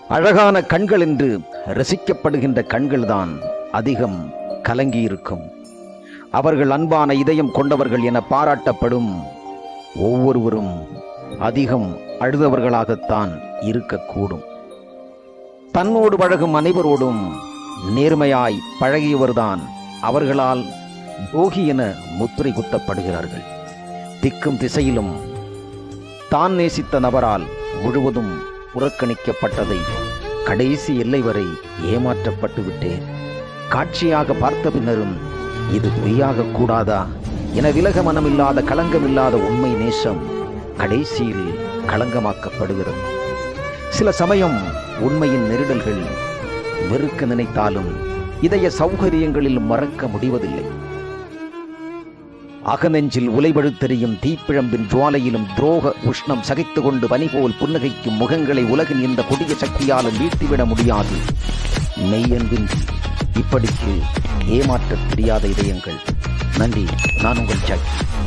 அழகான கண்கள் என்று ரசிக்கப்படுகின்ற கண்கள்தான் அதிகம் கலங்கியிருக்கும். அவர்கள் அன்பான இதயம் கொண்டவர்கள் என பாராட்டப்படும் ஒவ்வொருவரும் அதிகம் அழுதவர்களாகத்தான் இருக்கக்கூடும். தன்னோடு பழகும் அனைவரோடும் நேர்மையாய் பழகியவர்தான் அவர்களால் போகி என முத்திரை குத்தப்படுகிறார்கள். திக்கும் திசையிலும் தான் நேசித்த நபரால் முழுவதும் புறக்கணிக்கப்பட்டதை கடைசி எல்லை வரை ஏமாற்றப்பட்டு விட்டேன். காட்சியாக பார்த்த பின்னரும் இது பொய்யாக கூடாதா என விலக மனமில்லாத களங்கமில்லாத உண்மை நேசம் கடைசியில் களங்கமாக்கப்படுகிறது. சில சமயம் உண்மையின் நெருடல்கள் வெறுக்க நினைத்தாலும் இதய சௌகரியங்களில் மறக்க முடிவதில்லை. அகநெஞ்சில் உலைபழுத்தெறியும் தீப்பிழம்பின் ஜுவாலையிலும் துரோக உஷ்ணம் சகித்து கொண்டு பனிபோல் புன்னகைக்கும் முகங்களை உலகின் இந்த கொடிய சக்தியாலும் வீழ்த்திவிட முடியாது. மெய்யன்பின் இப்படிக்கு ஏமாற்றத் தெரியாத இதயங்கள். நன்றி. நான் உங்கள் ஜாக்கி.